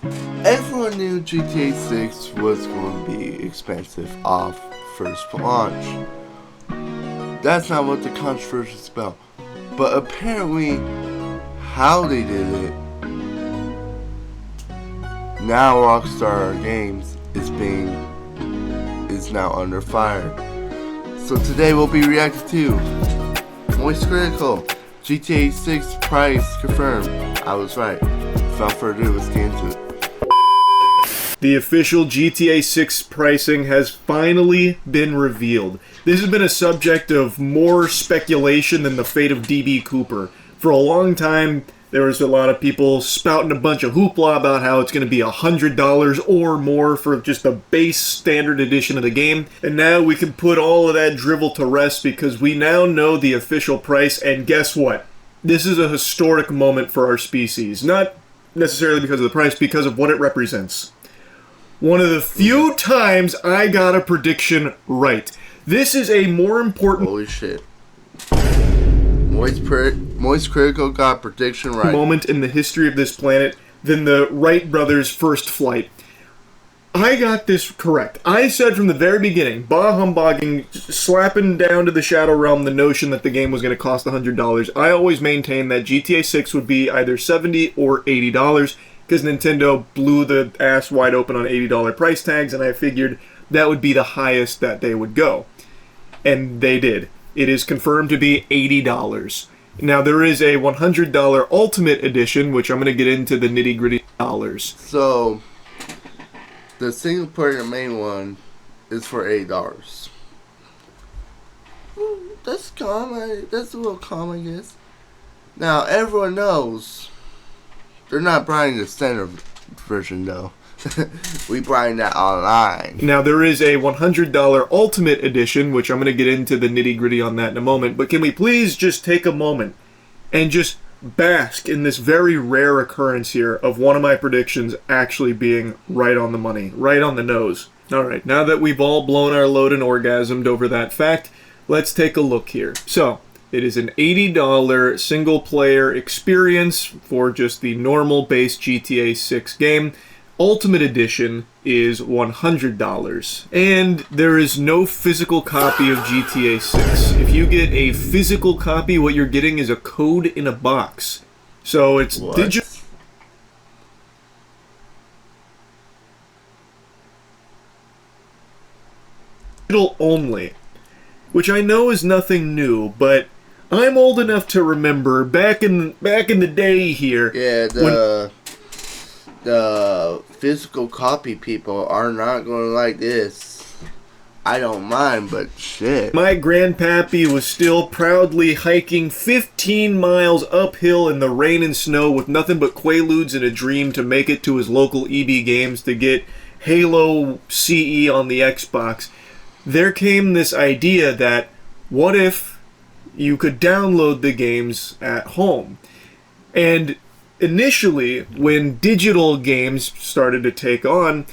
Everyone knew GTA 6 was going to be expensive off first launch. That's not what the controversy is about. But apparently, how they did it, now Rockstar Games is now under fire. So today we'll be reacting to Moist Critical, GTA 6 price confirmed. I was right. Without further ado, let's get into it. The official GTA 6 pricing has finally been revealed. This has been a subject of more speculation than the fate of DB Cooper. For a long time, there was a lot of people spouting a bunch of hoopla about how it's going to be $100 or more for just the base standard edition of the game. And now we can put all of that drivel to rest because we now know the official price. And guess what? This is a historic moment for our species. Not necessarily because of the price, because of what it represents. One of the few times I got a prediction right. This is a more important... Holy shit. Moist Critical got prediction right. ...moment in the history of this planet than the Wright brothers' first flight. I got this correct. I said from the very beginning, bah humbugging, slapping down to the Shadow Realm the notion that the game was going to cost $100. I always maintained that GTA 6 would be either $70 or $80, because Nintendo blew the ass wide open on $80 price tags, and I figured that would be the highest that they would go. And they did. It is confirmed to be $80. Now, there is a $100 Ultimate Edition, which I'm going to get into the nitty-gritty dollars. So, the single-player main one is for $8. That's calm. That's a little calm, I guess. Now, everyone knows... They're not buying the standard version, though. We buying that online. Now, there is a $100 Ultimate Edition, which I'm going to get into the nitty-gritty on that in a moment. But can we please just take a moment and just bask in this very rare occurrence here of one of my predictions actually being right on the money, right on the nose. All right, now that we've all blown our load and orgasmed over that fact, let's take a look here. So... it is an $80 single-player experience for just the normal base GTA 6 game. Ultimate Edition is $100. And there is no physical copy of GTA 6. If you get a physical copy, what you're getting is a code in a box. So it's digital only. Which I know is nothing new, but... I'm old enough to remember back in the day here. Yeah, the physical copy people are not going to like this. I don't mind, but shit. My grandpappy was still proudly hiking 15 miles uphill in the rain and snow with nothing but Quaaludes and a dream to make it to his local EB Games to get Halo CE on the Xbox. There came this idea that, what if you could download the games at home? And initially, when digital games started to take on,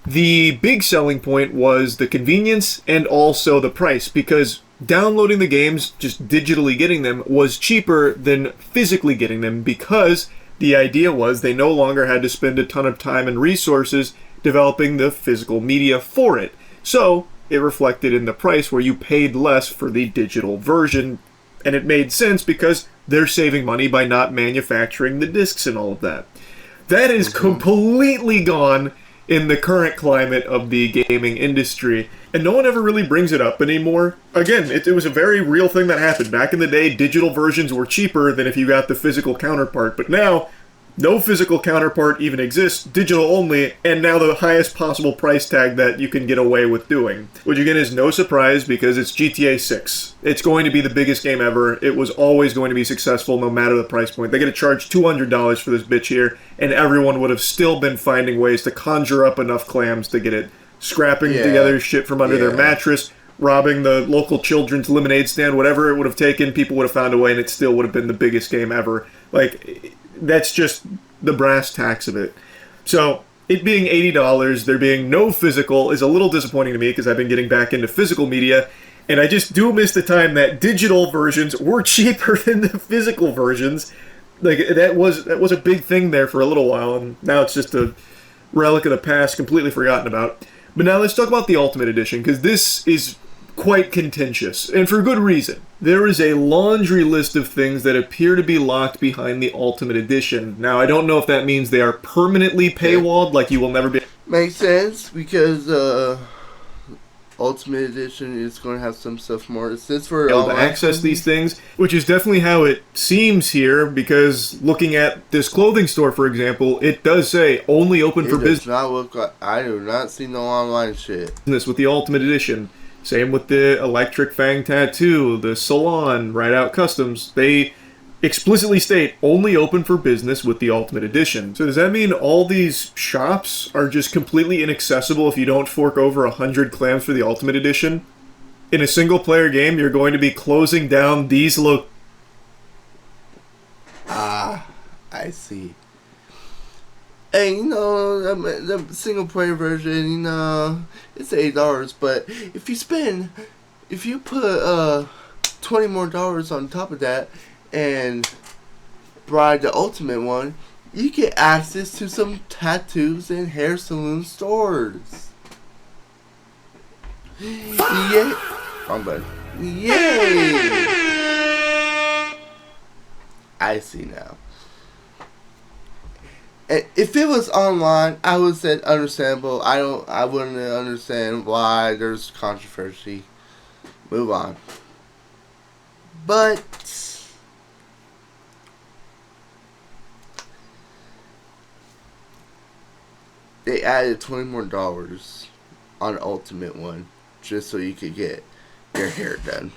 the big selling point was the convenience and also the price, because downloading the games, just digitally getting them, was cheaper than physically getting them, because the idea was they no longer had to spend a ton of time and resources developing the physical media for it. So it reflected in the price where you paid less for the digital version, and it made sense because they're saving money by not manufacturing the discs and all of that. That is completely gone in the current climate of the gaming industry, and no one ever really brings it up anymore. Again, it was a very real thing that happened. Back in the day, digital versions were cheaper than if you got the physical counterpart, but now no physical counterpart even exists, digital only, and now the highest possible price tag that you can get away with doing. Which again is no surprise because it's GTA 6. It's going to be the biggest game ever. It was always going to be successful no matter the price point. They're going to charge $200 for this bitch here, and everyone would have still been finding ways to conjure up enough clams to get it. Scrapping together shit from under their mattress, robbing the local children's lemonade stand, whatever it would have taken, people would have found a way and it still would have been the biggest game ever. Like, that's just the brass tacks of it. So, it being $80, there being no physical, is a little disappointing to me because I've been getting back into physical media, and I just do miss the time that digital versions were cheaper than the physical versions. Like that was a big thing there for a little while, and now it's just a relic of the past, completely forgotten about. But now let's talk about the Ultimate Edition, because this is quite contentious, and for good reason. There is a laundry list of things that appear to be locked behind the Ultimate Edition. Now, I don't know if that means they are permanently paywalled, like you will never be... Makes sense, because Ultimate Edition is going to have some stuff more. Is this for able to access these things, which is definitely how it seems here, because looking at this clothing store, for example, it does say only open for business. Not look like, I do not see no online shit. With the Ultimate Edition. Same with the Electric Fang Tattoo, the Salon, Right Out Customs. They explicitly state only open for business with the Ultimate Edition. So does that mean all these shops are just completely inaccessible if you don't fork over 100 clams for the Ultimate Edition? In a single player game, you're going to be closing down these I see. And, you know, the single player version, you know, it's $8, but if you put $20 more on top of that and buy the Ultimate one, you get access to some tattoos and hair salon stores. Yeah. Wrong button. Yay! I see now. If it was online, I would say understandable. I wouldn't understand why there's controversy. Move on. But they added $20 more on Ultimate one just so you could get your hair done.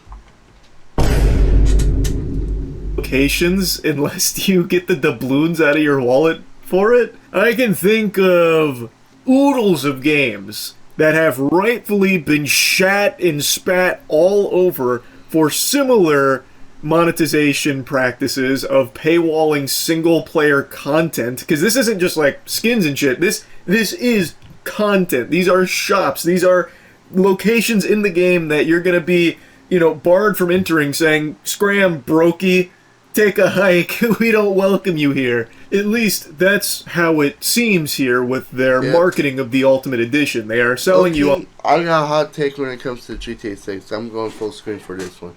Locations, unless you get the doubloons out of your wallet for it. I can think of oodles of games that have rightfully been shat and spat all over for similar monetization practices of paywalling single player content, because this isn't just like skins and shit. This is content. These are shops. These are locations in the game that you're gonna be, you know, barred from entering, saying, "Scram, brokey, take a hike. We don't welcome you here." At least that's how it seems here with their marketing of the Ultimate Edition. They are selling you... I got a hot take when it comes to GTA 6. I'm going full screen for this one.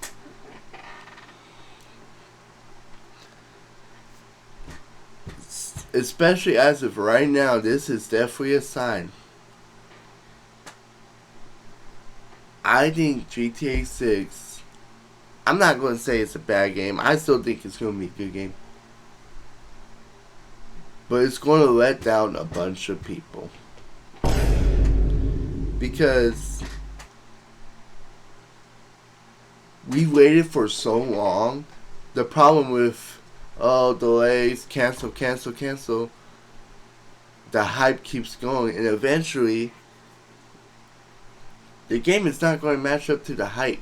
Especially as of right now, this is definitely a sign. I think GTA 6... I'm not going to say it's a bad game. I still think it's going to be a good game. But it's going to let down a bunch of people. Because we waited for so long. The problem with delays, cancel. The hype keeps going, and eventually the game is not going to match up to the hype.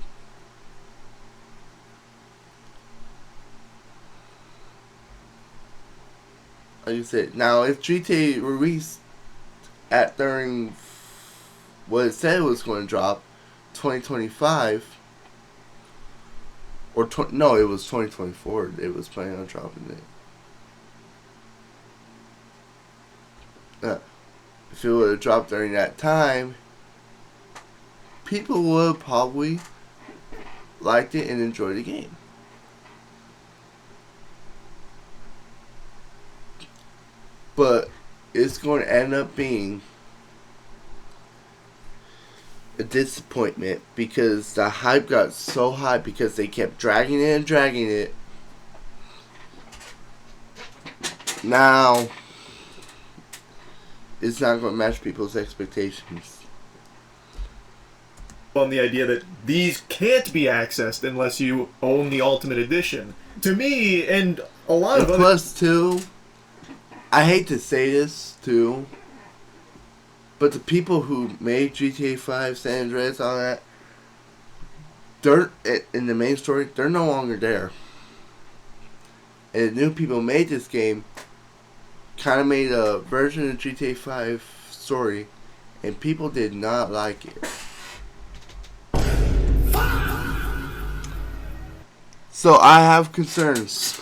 Like you said, now if GTA released during what it said it was going to drop, 2025, or no, it was 2024. It was planning on dropping it. If it would have dropped during that time, people would have probably liked it and enjoyed the game. But it's going to end up being a disappointment because the hype got so high because they kept dragging it. Now, it's not going to match people's expectations. On the idea that these can't be accessed unless you own the Ultimate Edition. To me, and a lot of plus two, I hate to say this too, but the people who made GTA 5, San Andreas, all that, they're in the main story. They're no longer there, and the new people made this game. Kind of made a version of GTA 5 story, and people did not like it. So I have concerns.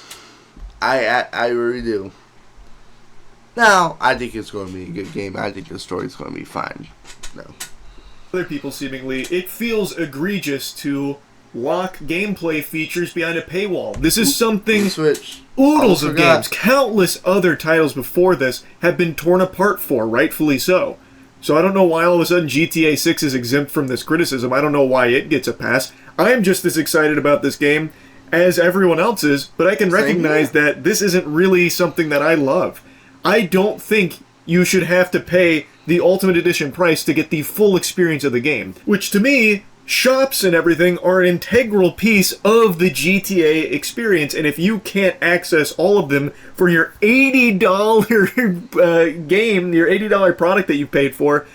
I really do. Now, I think it's going to be a good game. I think the story's going to be fine. No. Other people seemingly, it feels egregious to lock gameplay features behind a paywall. This is something Switch. oodles of games, countless other titles before this have been torn apart for, rightfully so. So I don't know why all of a sudden GTA 6 is exempt from this criticism. I don't know why it gets a pass. I'm just as excited about this game as everyone else is, but I can recognize that this isn't really something that I love. I don't think you should have to pay the Ultimate Edition price to get the full experience of the game, which to me, shops and everything are an integral piece of the GTA experience, and if you can't access all of them for your $80 game, your $80 product that you paid for,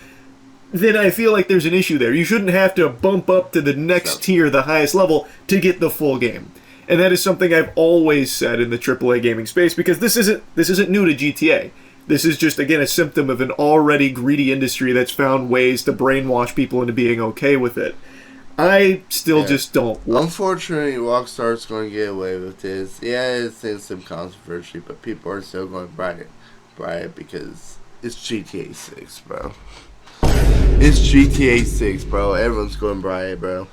then I feel like there's an issue there. You shouldn't have to bump up to the next tier, the highest level, to get the full game. And that is something I've always said in the AAA gaming space, because this isn't new to GTA. This is just, again, a symptom of an already greedy industry that's found ways to brainwash people into being okay with it. I still just don't. Unfortunately, Rockstar's going to get away with this. Yeah, it's in some controversy, but people are still going to buy it because it's GTA 6, bro. It's GTA 6, bro. Everyone's going to buy it, bro.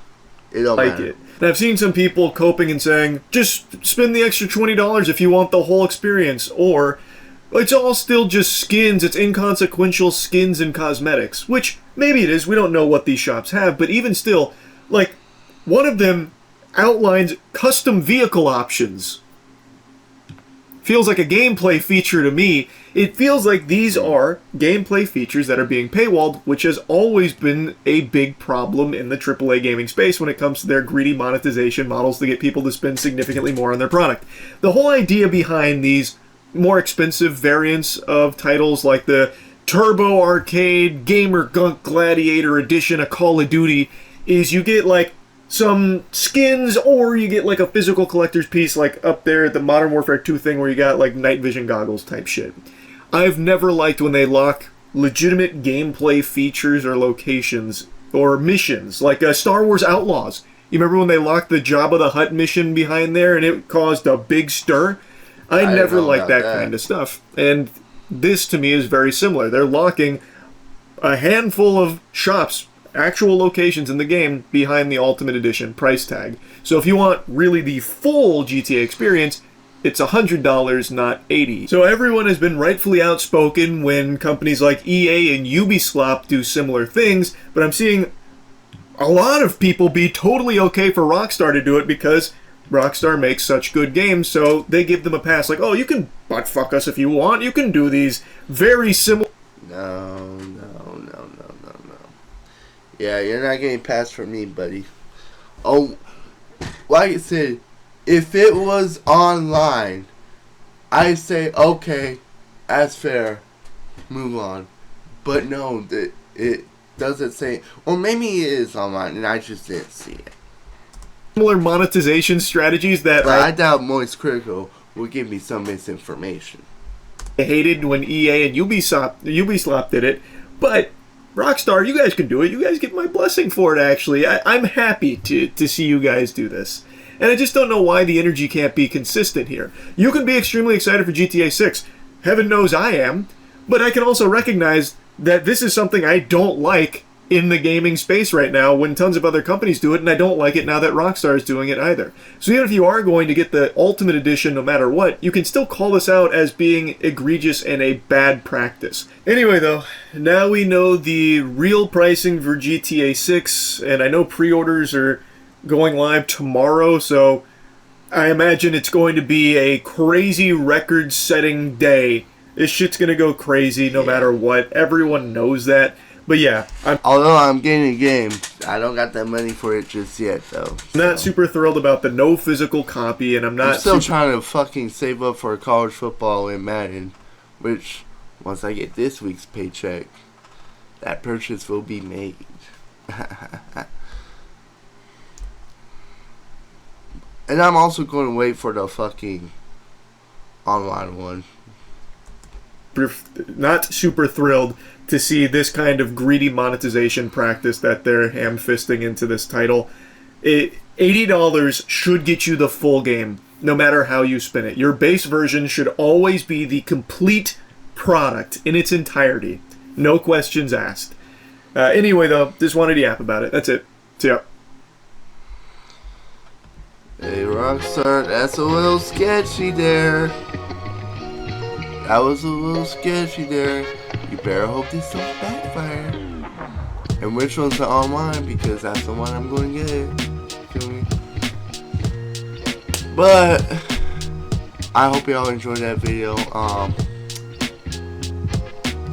It don't matter. It. And I've seen some people coping and saying, just spend the extra $20 if you want the whole experience, or it's all still just skins, it's inconsequential skins and cosmetics, which maybe it is, we don't know what these shops have, but even still, like, one of them outlines custom vehicle options. Feels like a gameplay feature to me. It feels like these are gameplay features that are being paywalled, which has always been a big problem in the AAA gaming space when it comes to their greedy monetization models to get people to spend significantly more on their product. The whole idea behind these more expensive variants of titles like the Turbo Arcade Gamer Gunk Gladiator Edition of Call of Duty is you get like some skins, or you get like a physical collector's piece like up there at the Modern Warfare 2 thing where you got like night vision goggles type shit. I've never liked when they lock legitimate gameplay features or locations or missions, like Star Wars Outlaws. You remember when they locked the Jabba the Hutt mission behind there and it caused a big stir? I never liked that kind of stuff. And this to me is very similar. They're locking a handful of shops, actual locations in the game, behind the Ultimate Edition price tag. So if you want really the full GTA experience, it's $100, not $80. So everyone has been rightfully outspoken when companies like EA and Ubisoft do similar things, but I'm seeing a lot of people be totally okay for Rockstar to do it because Rockstar makes such good games, so they give them a pass. Like, oh, you can buttfuck us if you want. You can do these very similar. No. Yeah, you're not getting passed from me, buddy. Oh, like I said, if it was online, I'd say, okay, that's fair. Move on. But no, it doesn't say. Or maybe it is online and I just didn't see it. Similar monetization strategies that I doubt Moist Critical will give me some misinformation. I hated when EA and Ubisoft did it, but Rockstar, you guys can do it. You guys get my blessing for it, actually. I'm happy to see you guys do this. And I just don't know why the energy can't be consistent here. You can be extremely excited for GTA 6. Heaven knows I am. But I can also recognize that this is something I don't like in the gaming space right now when tons of other companies do it, and I don't like it now that Rockstar is doing it either. So even if you are going to get the Ultimate Edition no matter what, you can still call this out as being egregious and a bad practice. Anyway though, now we know the real pricing for GTA 6, and I know pre-orders are going live tomorrow, so I imagine it's going to be a crazy record-setting day. This shit's gonna go crazy no matter what. Everyone knows that. But yeah, although I'm getting a game, I don't got that money for it just yet, though. I'm not super thrilled about the no physical copy, and I'm still trying to fucking save up for college football in Madden, which, once I get this week's paycheck, that purchase will be made. And I'm also going to wait for the fucking online one. Not super thrilled to see this kind of greedy monetization practice that they're ham-fisting into this title. $80 should get you the full game. no matter how you spin it. Your base version should always be the complete product in its entirety. No questions asked. Anyway, though, just wanted to yap about it. That's it. See ya. Hey, Rockstar, that's a little sketchy there. That was a little sketchy there. You better hope this don't backfire. And which one's the online, because that's the one I'm going to get. Feel me? But I hope y'all enjoyed that video.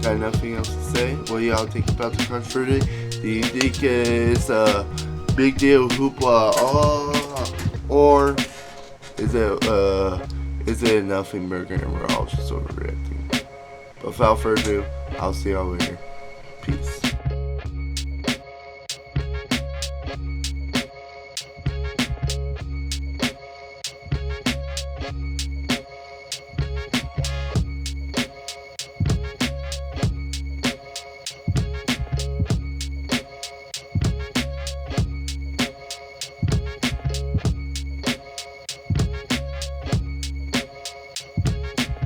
Got nothing else to say. What do y'all think about the controversy? Do you think it's a big deal hoopla, or is it a nothing burger and we're all just overreacting? But without further ado, I'll see y'all later. Peace.